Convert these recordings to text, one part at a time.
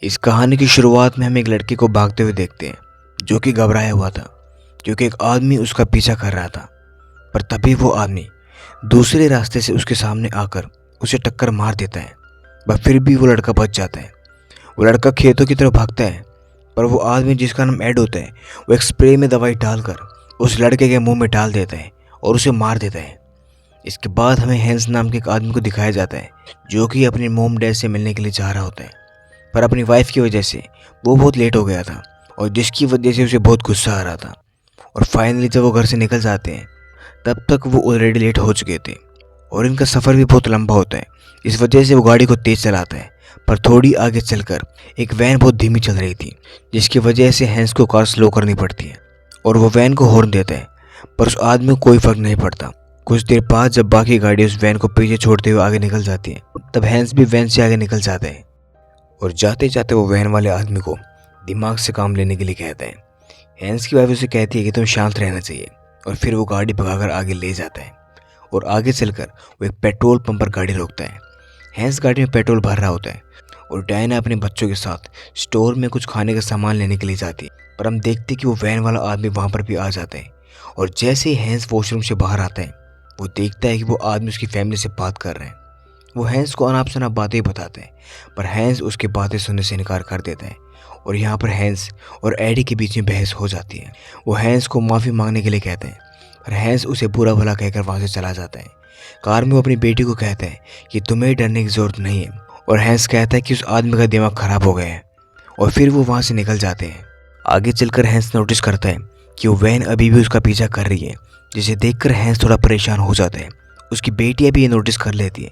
इस कहानी की शुरुआत में हम एक लड़के को भागते हुए देखते हैं जो कि घबराया हुआ था क्योंकि एक आदमी उसका पीछा कर रहा था। पर तभी वो आदमी दूसरे रास्ते से उसके सामने आकर उसे टक्कर मार देता है। पर फिर भी वो लड़का बच जाता है। वो लड़का खेतों की तरफ भागता है, पर वो आदमी जिसका नाम एड होता है वो एक स्प्रे में दवाई डालकर उस लड़के के मुंह में डाल देता है और उसे मार देता है। इसके बाद हमें हैंस नाम के एक आदमी को दिखाया जाता है जो कि अपने मोम डैड से मिलने के लिए जा रहा होता है, पर अपनी वाइफ की वजह से वो बहुत लेट हो गया था और जिसकी वजह से उसे बहुत गुस्सा आ रहा था। और फाइनली जब वो घर से निकल जाते हैं तब तक वो ऑलरेडी लेट हो चुके थे और इनका सफ़र भी बहुत लंबा होता है। इस वजह से वो गाड़ी को तेज़ चलाता है, पर थोड़ी आगे चलकर एक वैन बहुत धीमी चल रही थी जिसकी वजह से हैंस को कार स्लो करनी पड़ती है और वो वैन को हॉर्न देता है, पर उस आदमी को कोई फर्क नहीं पड़ता। कुछ देर बाद जब बाकी गाड़ी उस वैन को पीछे छोड़ते हुए आगे निकल जाती है तब हैंस भी वैन से आगे निकल जाता है और जाते जाते वो वैन वाले आदमी को दिमाग से काम लेने के लिए कहता है। हैंस की वाइफ उसे कहती है कि तुम शांत रहना चाहिए और फिर वो गाड़ी भगाकर आगे ले जाता है और आगे चलकर वो एक पेट्रोल पंप पर गाड़ी रोकता है। हैंस गाड़ी में पेट्रोल भर रहा होता है और डायना अपने बच्चों के साथ स्टोर में कुछ खाने का सामान लेने के लिए जाती है, पर हम देखते कि वो वैन वाला आदमी वहाँ पर भी आ जाता है। और जैसे ही हैंस वॉशरूम से बाहर आता है वो देखता है कि वो आदमी उसकी फैमिली से बात कर रहे हैं। वो हैंस को अनाप शनाप बातें बताते हैं, पर हैंस उसकी बातें सुनने से इनकार कर देता है और यहाँ पर हैंस और एडी के बीच में बहस हो जाती है। वो हैंस को माफ़ी मांगने के लिए कहते हैं, पर हैंस उसे बुरा भला कहकर वहाँ से चला जाता है। कार में वो अपनी बेटी को कहता है कि तुम्हें डरने की ज़रूरत नहीं है और हैंस कहता है कि उस आदमी का दिमाग ख़राब हो गया है और फिर वो वहाँ से निकल जाते हैं। आगे चलकर हैंस नोटिस करता है कि वो वैन अभी भी उसका पीछा कर रही है, जिसे देखकर हैंस थोड़ा परेशान हो जाता है। उसकी बेटी भी ये नोटिस कर लेती है।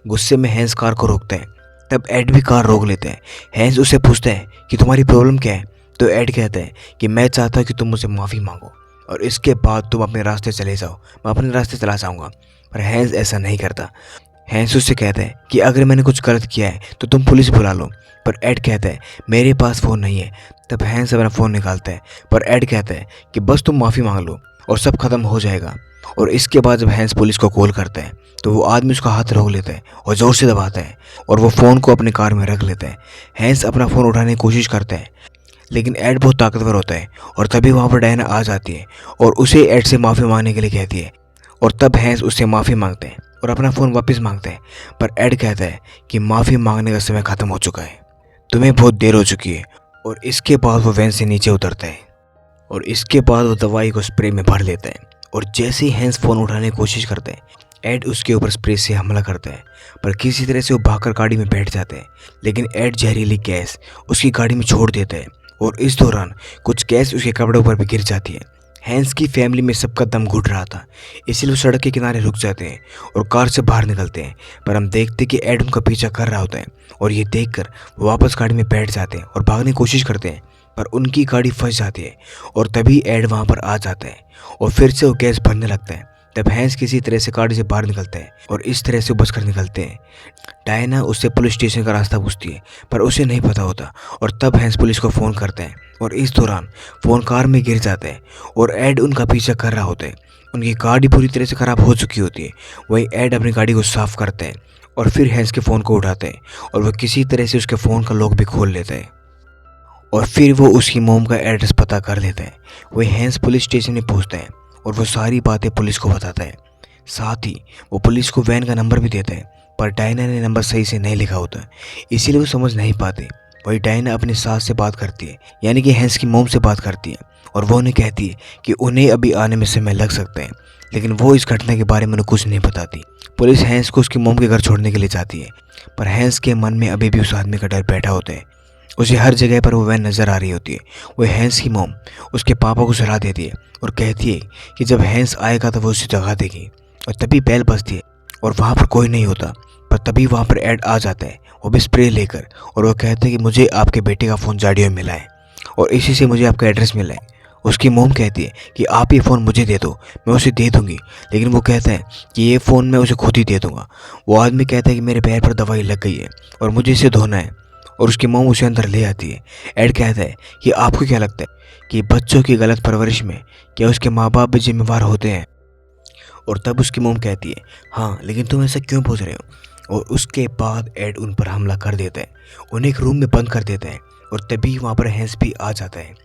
गुस्से में हैंस कार को रोकता है, तब एड भी कार रोक लेता है। हैंस उससे पूछता है कि तुम्हारी प्रॉब्लम क्या है, तो एड कहता है कि मैं चाहता हूँ कि तुम मुझसे माफ़ी मांगो और इसके बाद तुम अपने रास्ते चले जाओ, मैं अपने रास्ते चला जाऊँगा। पर हैंस ऐसा नहीं करता। हैंस उससे कहता है कि अगर मैंने कुछ गलत किया है तो तुम पुलिस बुला लो, पर एड कहता है मेरे पास फ़ोन नहीं है। तब हैंस अपना फ़ोन निकालता है, पर एड कहता है कि बस तुम माफ़ी मांग लो और सब खत्म हो जाएगा। और इसके बाद जब हैंस पुलिस को कॉल करता है तो वो आदमी उसका हाथ रोक लेता है और ज़ोर से दबाता है और वो फ़ोन को अपने कार में रख लेता है। हैंस अपना फ़ोन उठाने की कोशिश करता है, लेकिन एड बहुत ताकतवर होता है और तभी वहाँ पर डायना आ जाती है और उसे एड से माफ़ी मांगने के लिए कहती है। और तब हैंस उससे माफ़ी मांगते हैं और अपना फ़ोन वापस मांगते हैं, पर एड कहता है कि माफ़ी मांगने का समय ख़त्म हो चुका है, तुम्हें बहुत देर हो चुकी है। और इसके बाद वो वैन से नीचे उतरता है और इसके बाद वो दवाई को स्प्रे में भर लेता है और जैसे ही हैंस फ़ोन उठाने की कोशिश करता है एड उसके ऊपर स्प्रे से हमला करता है, पर किसी तरह से वो भागकर गाड़ी में बैठ जाता है। लेकिन एड जहरीली गैस उसकी गाड़ी में छोड़ देता है और इस दौरान कुछ गैस उसके कपड़ों पर भी गिर जाती है। हैंस की फैमिली में सबका दम घुट रहा था, इसलिए वो सड़क के किनारे रुक जाते हैं और कार से बाहर निकलते हैं। पर हम देखते कि एड उनका पीछा कर रहा होता है और ये देखकर वो वापस गाड़ी में बैठ जाते हैं और भागने की कोशिश करते हैं, पर उनकी गाड़ी फंस जाती है और तभी एड वहाँ पर आ जाता है और फिर से वो गैस भरने लगता है। तब हैंस किसी तरह से गाड़ी से बाहर निकलता है और इस तरह से बचकर निकलते हैं। डायना उससे पुलिस स्टेशन का रास्ता पूछती है, पर उसे नहीं पता होता और तब हैंस पुलिस को फ़ोन करता है और इस दौरान फ़ोन कार में गिर जाता है और एड उनका पीछा कर रहा होता है। उनकी गाड़ी पूरी तरह से ख़राब हो चुकी होती है। वहीं एड अपनी गाड़ी को साफ़ करता है और फिर हैंस के फ़ोन को उठाता है और वह किसी तरह से उसके फ़ोन का लॉक भी खोल लेता है और फिर वो उसकी मोम का एड्रेस पता कर लेता है। वही हैंस पुलिस स्टेशन में पहुंचता है और वो सारी बातें पुलिस को बताता है। साथ ही वो पुलिस को वैन का नंबर भी देता है, पर डायना ने नंबर सही से नहीं लिखा होता, इसीलिए वो समझ नहीं पाते। वही डायना अपनी सास से बात करती है, यानी कि हैंस की मोम से बात करती है और वो उन्हें कहती है कि उन्हें अभी आने में समय लग सकता है, लेकिन वो इस घटना के बारे में उन्हें कुछ नहीं बताती। पुलिस हैंस को उसकी मोम के घर छोड़ने के लिए जाती है, पर हैंस के मन में अभी भी उस आदमी का डर बैठा होता है। उसे हर जगह पर वो वैन नज़र आ रही होती है। वो हैंस की मोम उसके पापा को सलाह देती है और कहती है कि जब हैंस आएगा तो वो उसे जगा देगी। और तभी बेल बजती है और वहाँ पर कोई नहीं होता, पर तभी वहाँ पर एड आ जाता है, वो भी स्प्रे लेकर, और वो कहते हैं कि मुझे आपके बेटे का फ़ोन झाड़ियों में मिला है और इसी से मुझे आपका एड्रेस मिला है। उसकी मोम कहती है कि आप ये फ़ोन मुझे दे दो, मैं उसे दे दूँगी, लेकिन वो कहता है कि ये फ़ोन मैं उसे खुद ही दे दूँगा। वो आदमी कहता है कि मेरे पैर पर दवाई लग गई है और मुझे इसे धोना है, और उसकी मोम उसे अंदर ले आती है। एड कहता है कि आपको क्या लगता है कि बच्चों की गलत परवरिश में क्या उसके माँ बाप भी जिम्मेवार होते हैं? और तब उसकी मोम कहती है हाँ, लेकिन तुम ऐसा क्यों पूछ रहे हो? और उसके बाद एड उन पर हमला कर देता है, उन्हें एक रूम में बंद कर देता है और तभी वहाँ पर हैंस भी आ जाता है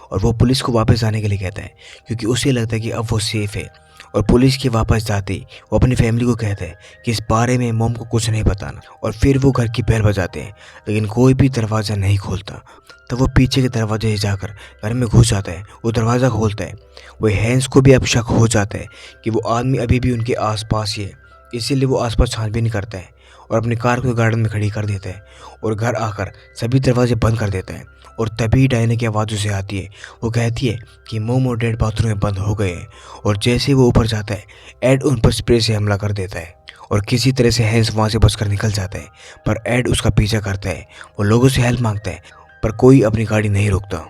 और वो पुलिस को वापस आने के लिए कहता है क्योंकि उसे लगता है कि अब वो सेफ है। और पुलिस के वापस जाते ही वो अपनी फैमिली को कहता है कि इस बारे में मॉम को कुछ नहीं बताना। और फिर वो घर की बेल बजाते हैं लेकिन कोई भी दरवाज़ा नहीं खोलता। तब वो पीछे के दरवाजे से जाकर घर में घुस जाता है, वो दरवाज़ा खोलता है। वो हैंस को भी अब शक हो जाता है कि वो आदमी अभी भी उनके आसपास ही है, इसीलिए वो आसपास छानबीन करता है और अपनी कार को गार्डन में खड़ी कर देता है और घर आकर सभी दरवाजे बंद कर देता है। और तभी डायना की आवाज़ उसे आती है, वो कहती है कि मोम और डैड बाथरूम में बंद हो गए हैं। और जैसे वो ऊपर जाता है एड उन पर स्प्रे से हमला कर देता है और किसी तरह से हैंस वहाँ से बचकर निकल जाता है। पर एड उसका पीछा करता है, वो लोगों से हेल्प मांगता है पर कोई अपनी गाड़ी नहीं रोकता।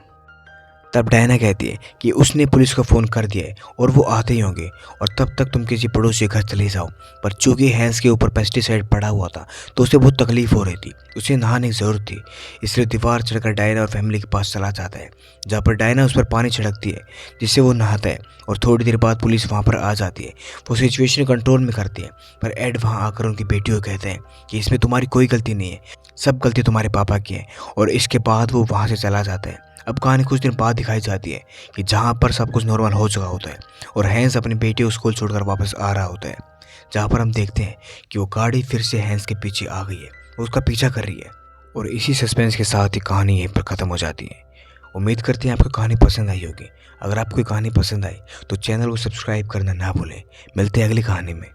तब डायना कहती है कि उसने पुलिस को फ़ोन कर दिया है और वो आते ही होंगे और तब तक तुम किसी पड़ोसी के घर चले जाओ। पर चूंकि हैंस के ऊपर पेस्टिसाइड पड़ा हुआ था तो उसे बहुत तकलीफ हो रही थी, उसे नहाने की ज़रूरत थी, इसलिए दीवार चढ़कर डायना और फैमिली के पास चला जाता है जहाँ पर डायना उस पर पानी छिड़कती है जिससे वो नहाता है। और थोड़ी देर बाद पुलिस वहाँ पर आ जाती है, वो सिचुएशन कंट्रोल में करती है। पर एड वहाँ आकर उनकी बेटी को कहते हैं कि इसमें तुम्हारी कोई गलती नहीं है, सब गलती तुम्हारे पापा की है। और इसके बाद वो वहाँ से चला जाता है। अब कहानी कुछ दिन बाद दिखाई जाती है कि जहाँ पर सब कुछ नॉर्मल हो चुका होता है और हैंस अपनी बेटी को स्कूल छोड़कर वापस आ रहा होता है, जहाँ पर हम देखते हैं कि वो गाड़ी फिर से हैंस के पीछे आ गई है, वो उसका पीछा कर रही है। और इसी सस्पेंस के साथ ही कहानी यहीं पर ख़त्म हो जाती है। उम्मीद करते हैं आपको कहानी पसंद आई होगी। अगर आपको कहानी पसंद आई तो चैनल को सब्सक्राइब करना ना भूलें। मिलते हैं अगली कहानी में।